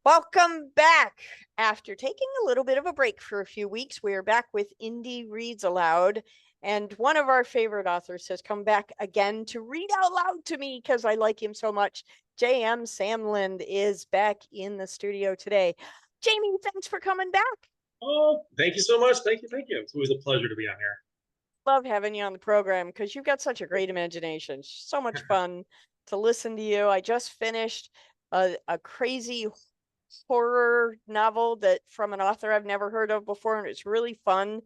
Welcome back. After taking a little bit of a break for a few weeks, we are back with Indie Reads Aloud. And one of our favorite authors has come back again to read out loud to me because I like him so much. M Samland is back in the studio today. Jamie, thanks for coming back. Oh, thank you so much. Thank you. Thank you. It's always a pleasure to be on here. Love having you on the program because you've got such a great imagination. So much fun to listen to you. I just finished a crazy horror novel that from an author I've never heard of before, and it's really fun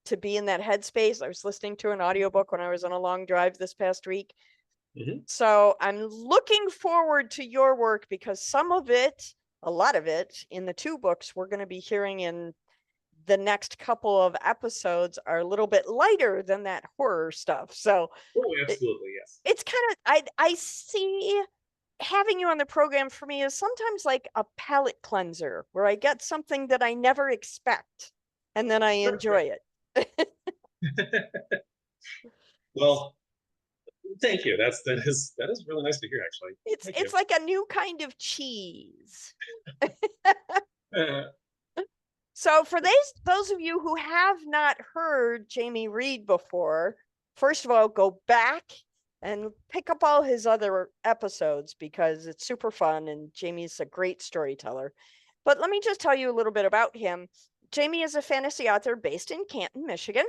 to be in that headspace. I was listening to an audiobook when I was on a long drive this past week. So I'm looking forward to your work because some of it, a lot of it, in the two books we're going to be hearing in the next couple of episodes are a little bit lighter than that horror stuff. So Oh, absolutely. Yes. it's kind of I see having you on the program for me is sometimes like a palate cleanser where I get something that I never expect and then I enjoy it. Well, thank you. That is really nice to hear, actually. Thank you. It's like a new kind of cheese. Uh, So for those of you who have not heard Jamie read before, first of all, go back and pick up all his other episodes because it's super fun and Jamie's a great storyteller. But let me just tell you a little bit about him. Jamie is a fantasy author based in Canton, Michigan.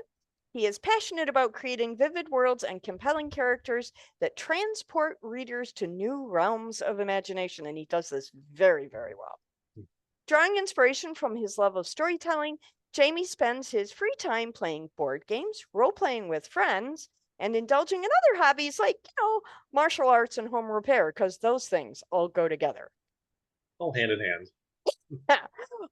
He is passionate about creating vivid worlds and compelling characters that transport readers to new realms of imagination, and he does this very, very well. Drawing inspiration from his love of storytelling, Jamie spends his free time playing board games, role-playing with friends, and indulging in other hobbies like, martial arts and home repair, because those things all go together. all hand in hand.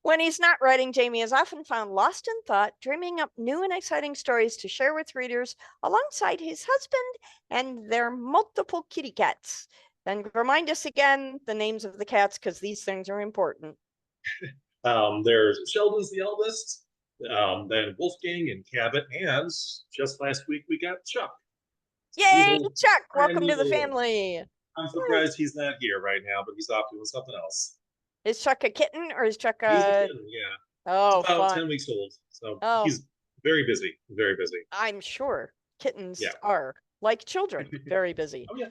When he's not writing, Jamie is often found lost in thought, dreaming up new and exciting stories to share with readers alongside his husband and their multiple kitty cats. Then remind us again the names of the cats because these things are important. There's Sheldon's the eldest, then Wolfgang and Cabot, and just last week we got Chuck. So he's a Yay, Chuck! brand Welcome new to the little one. family. I'm surprised he's not here right now, but he's off doing something else. Is Chuck a kitten or is Chuck He's a a... kitten, yeah. He's Oh, about fun. 10 weeks old, so Oh, he's very busy, very busy. I'm sure kittens Yeah. are like children, very busy. Oh, yeah.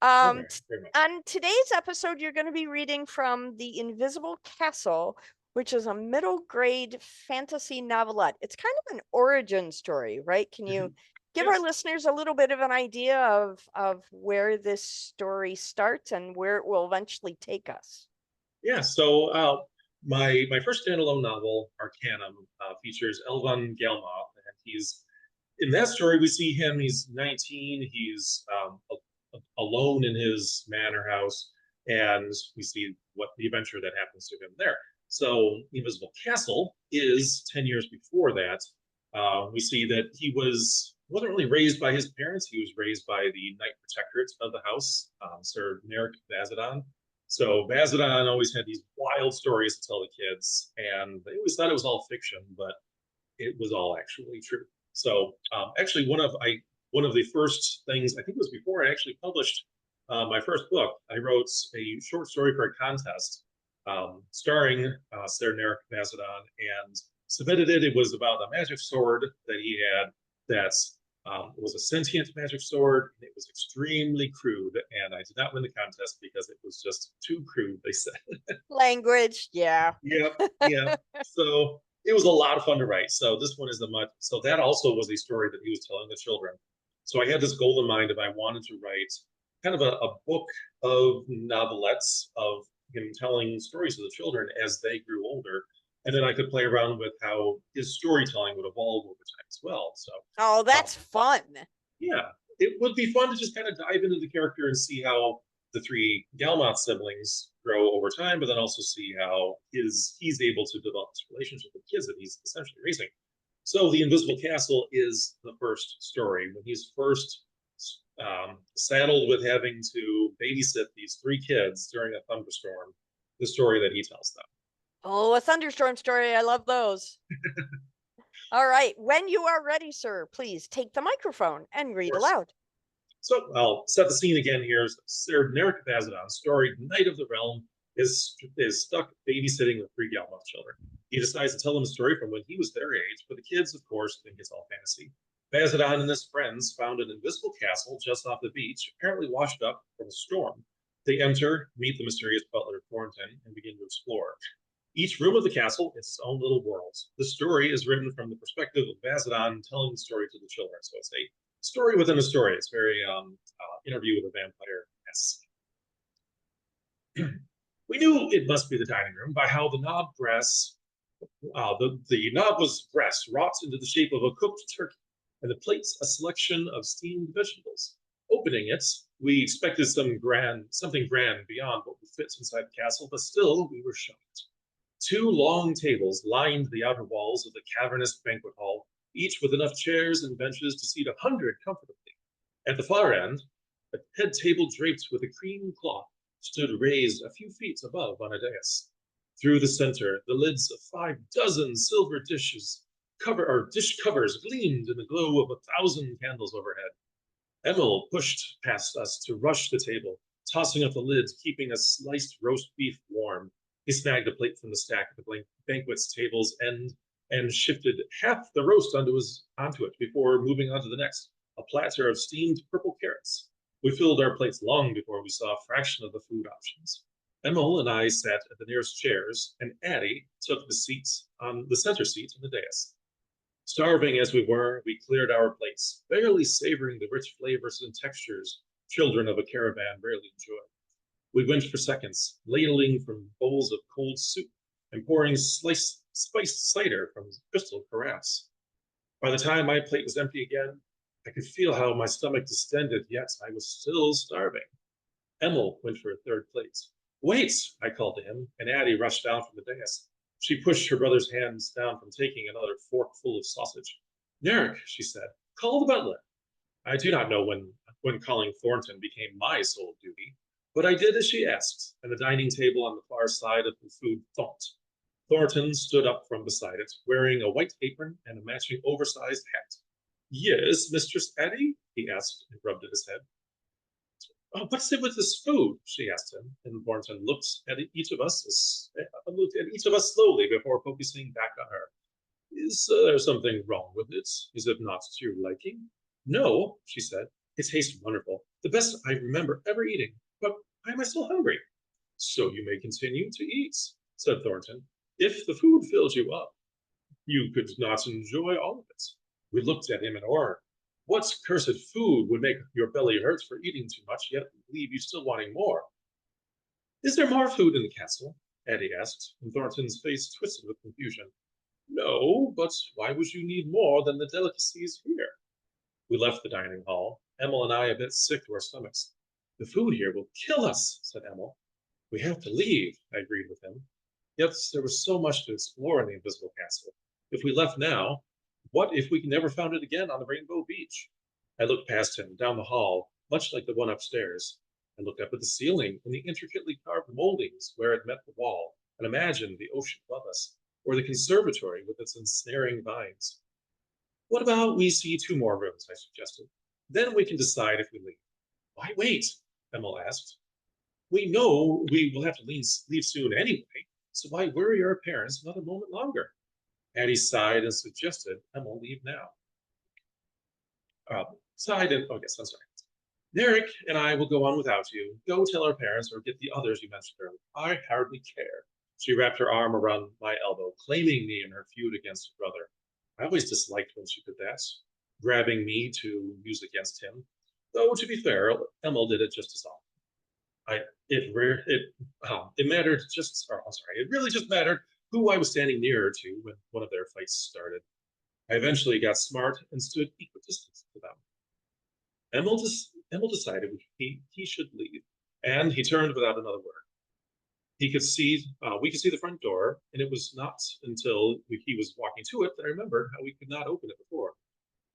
Oh, Um, very, very much. on today's episode, you're going to be reading from The Invisible Castle, which is a middle grade fantasy novelette. It's kind of an origin story, right? Can you give our Yes. listeners a little bit of an idea of where this story starts and where it will eventually take us? Yeah. So my first standalone novel, Arcanum, features Elvan Galmoth, and he's in that story. We see him. He's 19. He's alone in his manor house, and we see what the adventure that happens to him there. So, the Invisible Castle is 10 years before that. We see that he wasn't really raised by his parents. He was raised by the Knight Protectorate of the house, Sir Nerik Vazadon. So Vazadon always had these wild stories to tell the kids, and they always thought it was all fiction, but it was all actually true. So actually, one of the first things I think it was before I actually published my first book. I wrote a short story for a contest starring Sir Nerik Vazadon and submitted it. It was about a magic sword that he had that was a sentient magic sword. It was extremely crude, and I did not win the contest because it was just too crude, they said. Language, yeah. Yep, yeah. So it was a lot of fun to write. So this one is the much. So that also was a story that he was telling the children. So I had this goal in mind if I wanted to write kind of a book of novelettes of him telling stories to the children as they grew older. And then I could play around with how his storytelling would evolve over time as well. So Oh, um, that's fun. yeah, it would be fun to just kind of dive into the character and see how the three Galmoth siblings grow over time, but then also see how he's able to develop this relationship with kids that he's essentially raising. So the Invisible Castle is the first story when he's first saddled with having to babysit these three kids during a thunderstorm. The story that he tells them. Oh, a thunderstorm story. I love those. All right. When you are ready, sir, please take the microphone and read aloud. So I'll set the scene again here. Sir Nerik Vazadon, storied Knight of the Realm, is stuck babysitting the three Galmoth children. He decides to tell them a story from when he was their age, but the kids, of course, think it's all fantasy. Vazadon and his friends found an invisible castle just off the beach, apparently washed up from a storm. They enter, meet the mysterious butler Thornton, and begin to explore. Each room of the castle is its own little world. The story is written from the perspective of Vazadon telling the story to the children. So it's a story within a story. It's very interview with a vampire-esque. We knew it must be the dining room by how the knob brass, the knob was brass wrought into the shape of a cooked turkey, and the plates a selection of steamed vegetables. Opening it, we expected something grand beyond what would fit inside the castle, but still we were shocked. Two long tables lined the outer walls of the cavernous banquet hall, each with enough chairs and benches to seat 100 comfortably. At the far end, a head table draped with a cream cloth stood raised a few feet above on a dais. Through the center, the lids of 6 silver dish covers gleamed in the glow of 1,000 candles overhead. Emil pushed past us to rush the table, tossing up the lids, keeping a sliced roast beef warm. He snagged a plate from the stack at the banquet's table's end and shifted half the roast onto it before moving on to the next, a platter of steamed purple carrots. We filled our plates long before we saw a fraction of the food options. Emil and I sat at the nearest chairs, and Addie took the seats on the center seat in the dais. Starving as we were, we cleared our plates, barely savoring the rich flavors and textures children of a caravan rarely enjoy. We went for seconds, ladling from bowls of cold soup and pouring spiced cider from crystal carafes. By the time my plate was empty again, I could feel how my stomach distended, yet I was still starving. Emil went for a third plate. Wait, I called to him, and Addie rushed down from the dais. She pushed her brother's hands down from taking another forkful of sausage. Nerik, she said, call the butler. I do not know when calling Thornton became my sole duty, but I did as she asked, and the dining table on the far side of the food thumped. Thornton stood up from beside it, wearing a white apron and a matching oversized hat. Yes, Mistress Addie? He asked and rubbed at his head. Oh, what's it with this food? She asked him, and Thornton looked at each of us slowly before focusing back on her. Is there something wrong with it? Is it not to your liking? No, she said. It tastes wonderful, the best I remember ever eating. But why am I still hungry? So you may continue to eat, said Thornton. If the food fills you up, you could not enjoy all of it. We looked at him in horror. What cursed food would make your belly hurt for eating too much, yet leave you still wanting more? Is there more food in the castle? Addie asked, and Thornton's face twisted with confusion. No, but why would you need more than the delicacies here? We left the dining hall, Emil and I a bit sick to our stomachs. The food here will kill us, said Emil. We have to leave, I agreed with him. Yet there was so much to explore in the invisible castle. If we left now, what if we never found it again on the Rainbow Beach? I looked past him, down the hall, much like the one upstairs. I looked up at the ceiling and the intricately carved moldings where it met the wall, and imagined the ocean above us, or the conservatory with its ensnaring vines. What about we see 2 more rooms, I suggested. Then we can decide if we leave. Why wait? Emil asked. We know we will have to leave soon anyway, so why worry our parents another moment longer? Addie sighed and suggested Emil leave now. Sighed and, oh yes, I'm sorry. Nerik and I will go on without you. Go tell our parents or get the others you mentioned earlier. I hardly care. She wrapped her arm around my elbow, claiming me in her feud against her brother. I always disliked when she did that, grabbing me to use against him. Though, to be fair, Emil did it just as often. It mattered just, or I'm sorry, it really just mattered who I was standing nearer to when one of their fights started. I eventually got smart and stood equidistant to them. Emil decided he should leave, and he turned without another word. We could see the front door, and it was not until he was walking to it that I remembered how we could not open it before.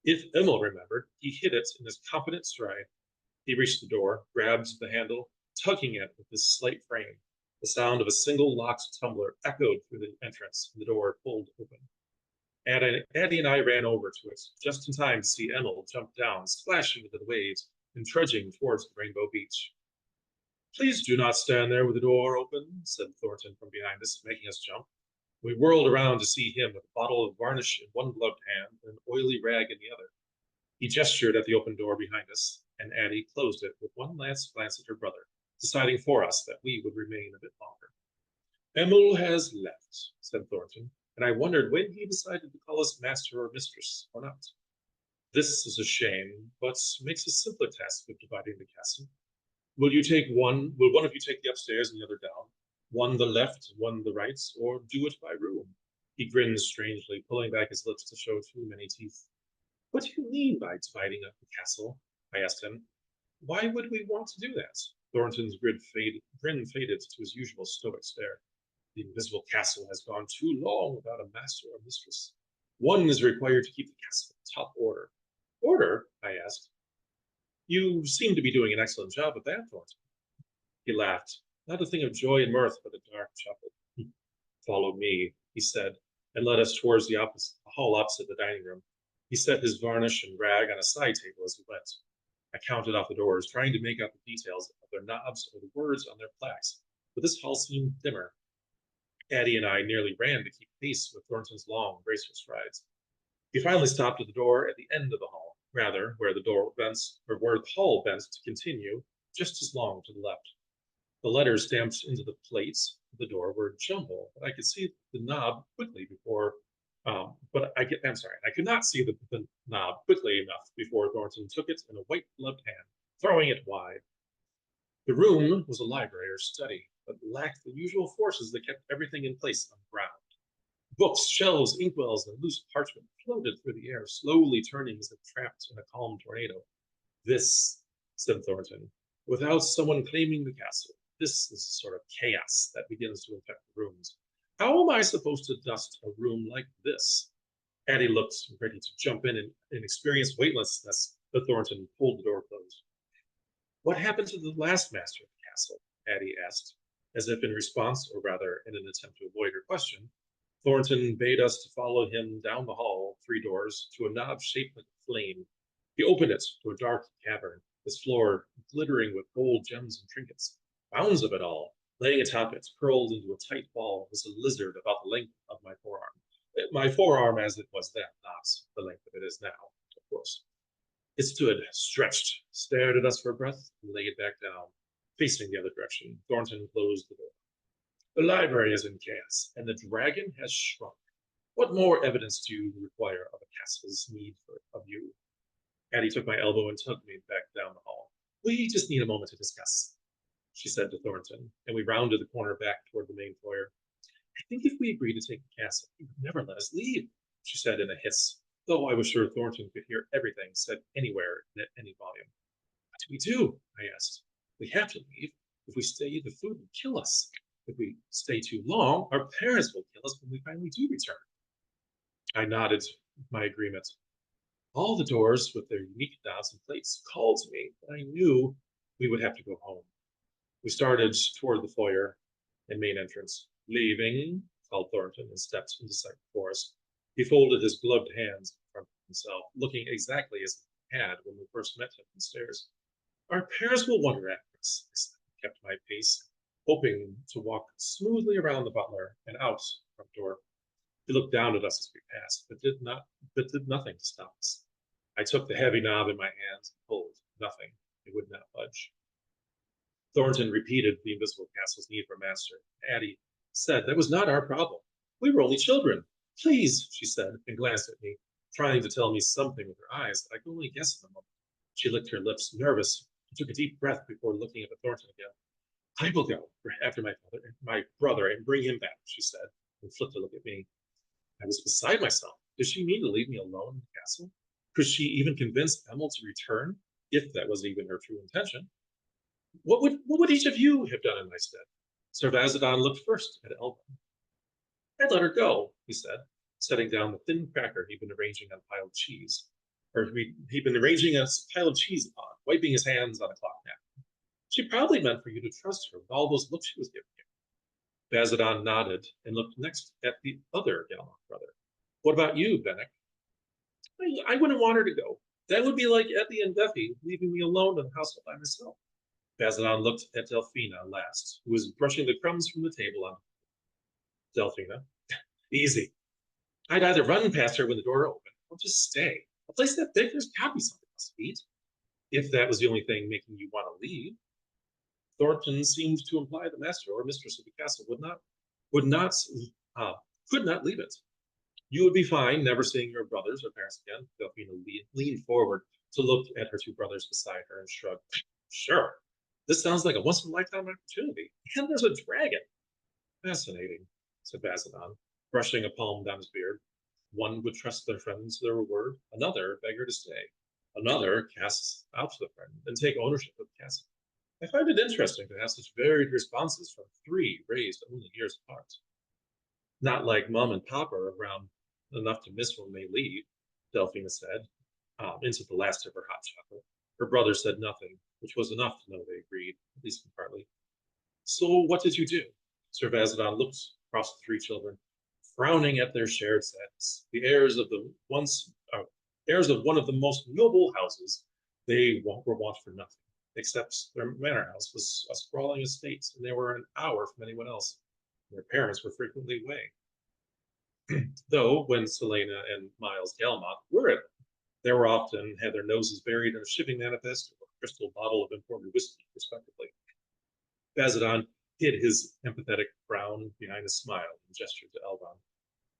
If Emil remembered, he hit it in his confident stride. He reached the door, grabbed the handle, tugging it with his slight frame. The sound of a single locked tumbler echoed through the entrance, and the door pulled open. Addie and I ran over to it, just in time to see Emil jump down, splashing into the waves, and trudging towards the Rainbow Beach. Please do not stand there with the door open, said Thornton from behind us, making us jump. We whirled around to see him with a bottle of varnish in one gloved hand and an oily rag in the other. He gestured at the open door behind us, and Addie closed it with one last glance at her brother, deciding for us that we would remain a bit longer. Emil has left, said Thornton, and I wondered when he decided to call us master or mistress or not. This is a shame, but makes a simpler task of dividing the castle. Will one of you take the upstairs and the other down? One the left, one the right, or do it by room? He grinned strangely, pulling back his lips to show too many teeth. What do you mean by dividing up the castle? I asked him. Why would we want to do that? Thornton's grin faded to his usual stoic stare. The invisible castle has gone too long without a master or mistress. One is required to keep the castle in top order. Order? I asked. You seem to be doing an excellent job of that, Thornton. He laughed, not a thing of joy and mirth, but a dark chuckle. Follow me, he said, and led us towards the hall opposite the dining room. He set his varnish and rag on a side table as he went. I counted off the doors, trying to make out the details of their knobs or the words on their plaques, but this hall seemed dimmer. Addie and I nearly ran to keep pace with Thornton's long, graceful strides. He finally stopped at the door at the end of the hall, rather, where the hall bent to continue, just as long to the left. The letters stamped into the plates of the door were jumbled, but I could see the knob quickly before. I could not see the knob quickly enough before Thornton took it in a white gloved hand, throwing it wide. The room was a library or study, but lacked the usual forces that kept everything in place on the ground. Books, shelves, inkwells, and loose parchment floated through the air, slowly turning as if trapped in a calm tornado. This, said Thornton, without someone claiming the castle, this is a sort of chaos that begins to infect the rooms. How am I supposed to dust a room like this? Addie looked ready to jump in and experience weightlessness, but Thornton pulled the door closed. What happened to the last master of the castle? Addie asked, as if in response, or rather in an attempt to avoid her question. Thornton bade us to follow him down the hall, 3 doors, to a knob shaped like a flame. He opened it to a dark cavern, his floor glittering with gold gems and trinkets. Mounds of it all, laying atop it, curled into a tight ball, was a lizard about the length of my forearm. My forearm as it was then, not the length that it is now, of course. It stood, stretched, stared at us for a breath, and laid back down, facing the other direction. Thornton closed the door. The library is in chaos, and the dragon has shrunk. What more evidence do you require of a castle's need of you? Addie took my elbow and tugged me back down the hall. We just need a moment to discuss, she said to Thornton, and we rounded the corner back toward the main foyer. I think if we agree to take the castle, he would never let us leave, she said in a hiss, though I was sure Thornton could hear everything said anywhere and at any volume. What do we do? I asked. We have to leave. If we stay, the food will kill us. If we stay too long, our parents will kill us when we finally do return. I nodded my agreement. All the doors with their unique knobs and plates called to me, but I knew we would have to go home. We started toward the foyer and main entrance. Leaving, called Thornton, and stepped into sight before us. He folded his gloved hands in front of himself, looking exactly as he had when we first met him on the stairs. Our parents will wonder after us, I said, kept my pace, hoping to walk smoothly around the butler and out the front door. He looked down at us as we passed, but did nothing to stop us. I took the heavy knob in my hands and pulled. Nothing. It would not budge. Thornton repeated the invisible castle's need for a master. Addie said that was not our problem. We were only children. Please, she said, and glanced at me, trying to tell me something with her eyes that I could only guess in a moment. She licked her lips, nervous, and took a deep breath before looking at Thornton again. I will go after my brother, and bring him back, she said, and flipped to look at me. I was beside myself. Did she mean to leave me alone in the castle? Could she even convince Emil to return, if that was even her true intention? What would each of you have done in my stead? Sir Vazadon looked first at Elvin. I'd let her go, he said, setting down the thin cracker he'd been arranging on piled cheese. He'd been arranging a pile of cheese upon, wiping his hands on a cloth napkin. She probably meant for you to trust her with all those looks she was giving you. Vazadon nodded and looked next at the other Galmoth brother. What about you, Bennick? I wouldn't want her to go. That would be like Effie and Duffy leaving me alone in the house by myself. Vazadon looked at Delphina last, who was brushing the crumbs from the table on Delphina. Easy. I'd either run past her when the door opened, or just stay. A place that big, there's gotta be something else to eat. If that was the only thing making you want to leave. Thornton seemed to imply the master or mistress of the castle would not, uh, could not leave it. You would be fine never seeing your brothers or parents again. Delphina leaned forward to look at her two brothers beside her and shrugged. Sure, this sounds like a once-in-a-lifetime opportunity. And there's a dragon. Fascinating, said Vazadon, brushing a palm down his beard. One would trust their friends to their word, another beg her to stay. Another casts out the friend and take ownership of the castle. I find it interesting to have such varied responses from three raised only years apart. Not like Mom and Papa are around enough to miss when they leave, Delphina said, into the last of her hot chocolate. Her brother said nothing, which was enough to know they agreed, at least in partly. So what did you do? Sir Vazadon looked across the three children, frowning at their shared sadness. The heirs of one of the most noble houses, they were want for nothing, except their manor house was a sprawling estate, and they were an hour from anyone else. Their parents were frequently away. Though, when Selena and Miles Galmoth were at home, they were often had their noses buried in a shipping manifest or a crystal bottle of imported whiskey, respectively. Vazadon hid his empathetic frown behind a smile and gestured to Elvon.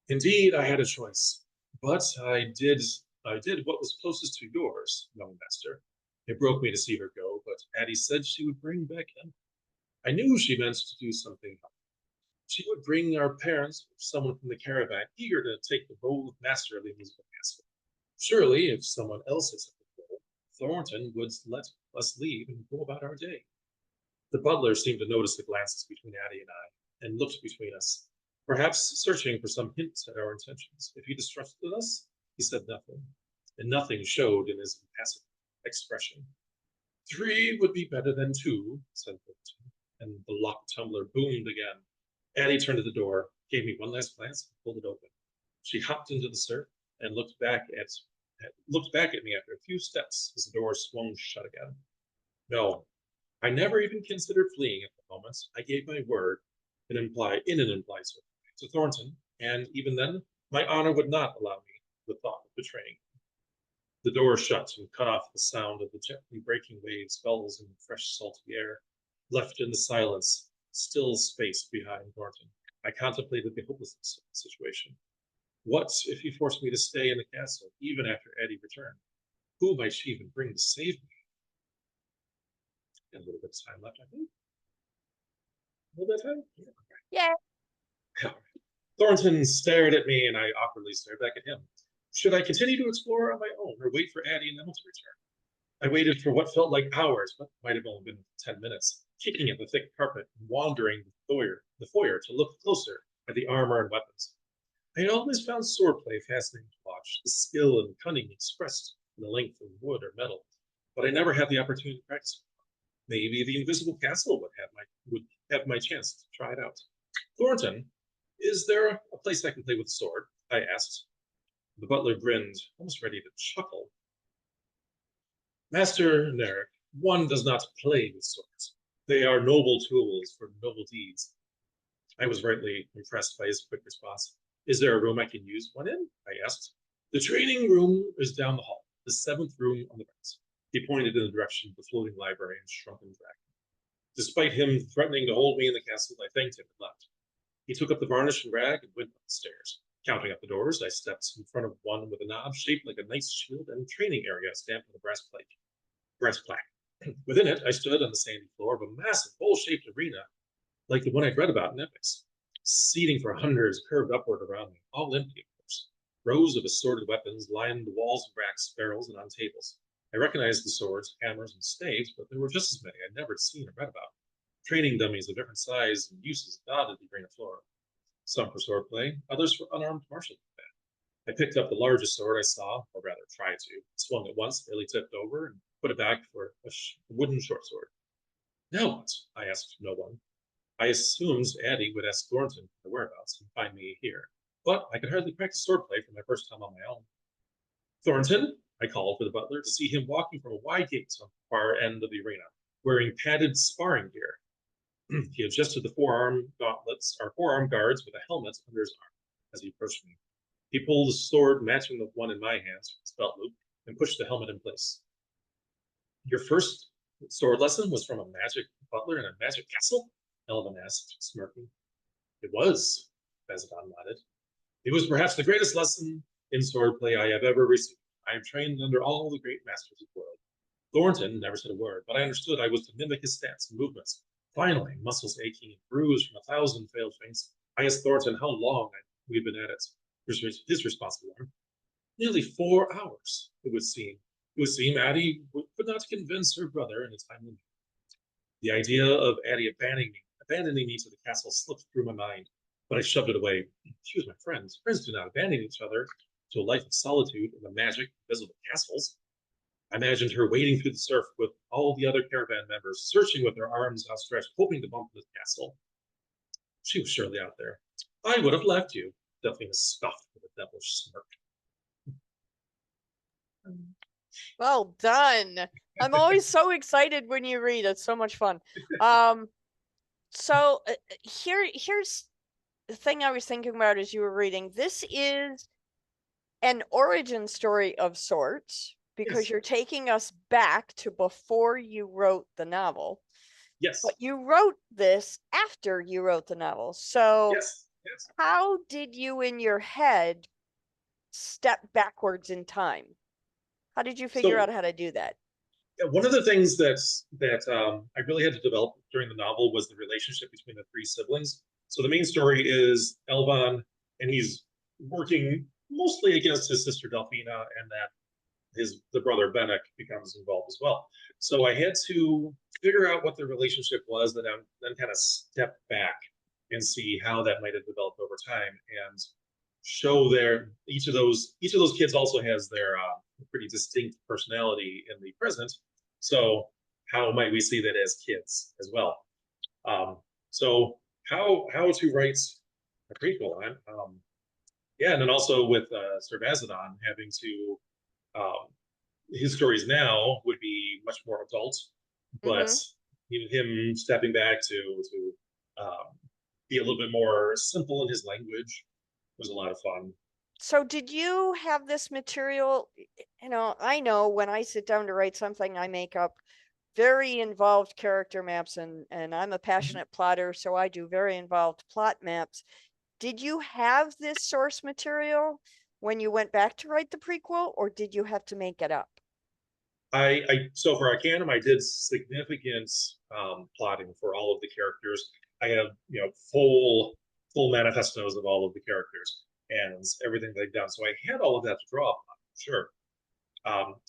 Indeed, I had a choice, but I did what was closest to yours, young master. It broke me to see her go, but Addie said she would bring back Emma. I knew she meant to do something. She would bring our parents or someone from the caravan eager to take the role of master of the Elizabeth Castle. Surely, if someone else had the role, Thornton would let us leave and go about our day. The butler seemed to notice the glances between Addie and I, and looked between us, perhaps searching for some hint at our intentions. If he distrusted us, he said nothing, and nothing showed in his impassive expression. 3 would be better than 2, said Thornton, and the locked tumbler boomed again. Addie turned to the door, gave me one last glance, and pulled it open. She hopped into the surf and looked back at me after a few steps as the door swung shut again. No, I never even considered fleeing at the moment. I gave my word in an implied sort to Thornton, and even then, my honor would not allow me the thought of betraying him. The door shut and cut off the sound of the gently breaking waves, gulls in the fresh, salty air. Left in the silence, still space behind Thornton, I contemplated the hopelessness of the situation. What if he forced me to stay in the castle even after Eddie returned? Who might she even bring to save me? A little bit of time left, I think. A little bit of time? Yeah. Yeah. Thornton stared at me, and I awkwardly stared back at him. Should I continue to explore on my own, or wait for Addie and Emma to return? I waited for what felt like hours, but might have only been 10 minutes, kicking at the thick carpet and wandering the foyer to look closer at the armor and weapons. I had always found swordplay fascinating to watch, the skill and cunning expressed in the length of wood or metal, but I never had the opportunity to practice. Maybe the invisible castle would have my chance to try it out. Thornton, is there a place I can play with the sword? I asked. The butler grinned, almost ready to chuckle. Master Nerik, one does not play with swords. They are noble tools for noble deeds. I was rightly impressed by his quick response. Is there a room I can use one in? I asked. The training room is down the hall, the 7th room on the right. He pointed in the direction of the floating library and shrunken dragon. Despite him threatening to hold me in the castle, I thanked him and left. He took up the varnish and rag and went up the stairs. Counting up the doors, I stepped in front of one with a knob shaped like a knight's shield and training area stamped on a brass plaque. Within it, I stood on the sandy floor of a massive bowl-shaped arena, like the one I'd read about in epics. Seating for hundreds curved upward around me, all empty, of course. Rows of assorted weapons lined the walls of racks, barrels, and on tables. I recognized the swords, hammers, and staves, but there were just as many I'd never seen or read about. Training dummies of different size and uses dotted the arena floor. Some for swordplay, others for unarmed martial combat. I picked up the largest sword I saw, or rather tried to, swung it once, nearly tipped over, and put it back for a wooden short sword. Now what? I asked no one. I assumed Addie would ask Thornton for the whereabouts and find me here, but I could hardly practice swordplay for my first time on my own. Thornton, I called for the butler to see him walking from a wide gate on the far end of the arena. wearing padded sparring gear. He adjusted the forearm gauntlets, or forearm guards, with a helmet under his arm as he approached me. He pulled a sword matching the one in my hands from his belt loop and pushed the helmet in place. Your first sword lesson was from a magic butler in a magic castle? Elvin asked, smirking. It was, Vazadon nodded. It was perhaps the greatest lesson in swordplay I have ever received. I am trained under all the great masters of the world. Thornton never said a word, but I understood I was to mimic his stance and movements. Finally, muscles aching and bruised from 1,000 failed feints, I asked Thornton how long we'd been at it. His response was, nearly 4 hours, it would seem. It would seem Addie could not convince her brother in a timely manner. The idea of Addie abandoning me to the castle slipped through my mind, but I shoved it away. She was my friend. Friends do not abandon each other to a life of solitude in the magic, invisible castles. I imagined her wading through the surf with all the other caravan members, searching with their arms outstretched, hoping to bump into the castle. She was surely out there. I would have left you, Delphina scoffed with a devilish smirk. Well done. I'm always so excited when you read. It's so much fun. So here's the thing I was thinking about as you were reading. This is an origin story of sorts, because Yes. you're taking us back to before you wrote the novel. Yes. But you wrote this after you wrote the novel. So Yes. Yes. how did you in your head step backwards in time? How did you figure out how to do that? One of the things that I really had to develop during the novel was the relationship between the 3 siblings. So the main story is Elvan, and he's working mostly against his sister Delphina, and that the brother Benek becomes involved as well. So I had to figure out what the relationship was, then kind of step back and see how that might have developed over time, and show each of those kids also has their pretty distinct personality in the present. So how might we see that as kids as well? So how to write a prequel? Yeah, and then also with Sir Vazadon having to his stories now would be much more adult, but him stepping back to be a little bit more simple in his language was a lot of fun. So did you have this material? I know when I sit down to write something, I make up very involved character maps, and I'm a passionate plotter, so I do very involved plot maps. Did you have this source material when you went back to write the prequel, or did you have to make it up? So for Arcanum, I did significant plotting for all of the characters. I have full manifestos of all of the characters and everything they've done. So I had all of that to draw upon, sure.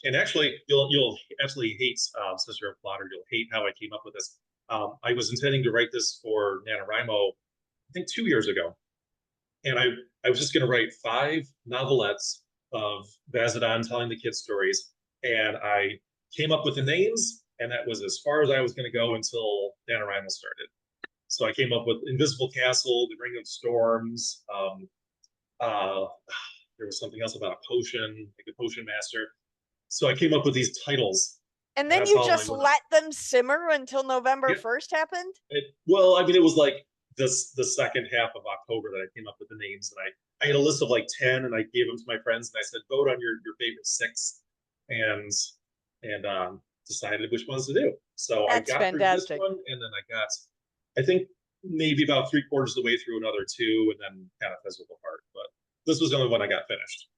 And actually, you'll absolutely hate Sister of Plotter. You'll hate how I came up with this. I was intending to write this for NaNoWriMo, I think 2 years ago, and I was just going to write 5 novelettes of Vazadon telling the kids stories, and I came up with the names, and that was as far as I was going to go until NaNoWriMo started. So I came up with Invisible Castle, The Ring of Storms. There was something else about a potion, like a potion master. So I came up with these titles. And then you just let them simmer until November 1st happened? It was like the second half of October that I came up with the names, and I had a list of like 10, and I gave them to my friends, and I said, vote on your favorite 6, and decided which ones to do. So I got fantastic. through this one, and then I think maybe about 3/4 of the way through another 2, and then kind of fizzled apart. But this was the only one I got finished.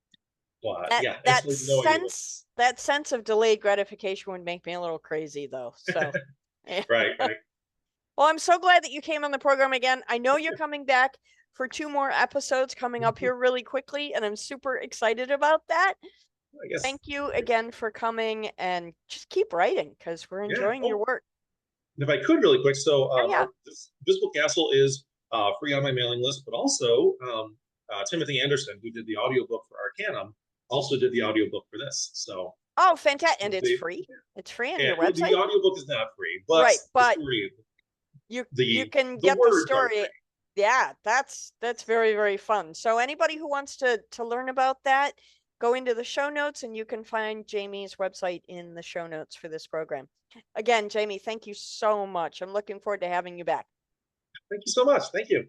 That sense of delayed gratification would make me a little crazy, though. So, right. Well, I'm so glad that you came on the program again. I know you're coming back for 2 more episodes coming up here really quickly, and I'm super excited about that. Thank you again for coming, and just keep writing because we're enjoying your work. If I could really quick, so this Visible Castle is free on my mailing list, but also Timothy Anderson, who did the audiobook for Arcanum, also did the audiobook for this. So fantastic. And it's free. It's free on your website. The audiobook is not free, but you can get the story. Yeah, that's very, very fun. So anybody who wants to learn about that, go into the show notes and you can find Jamie's website in the show notes for this program. Again, Jamie, thank you so much. I'm looking forward to having you back. Thank you so much. Thank you.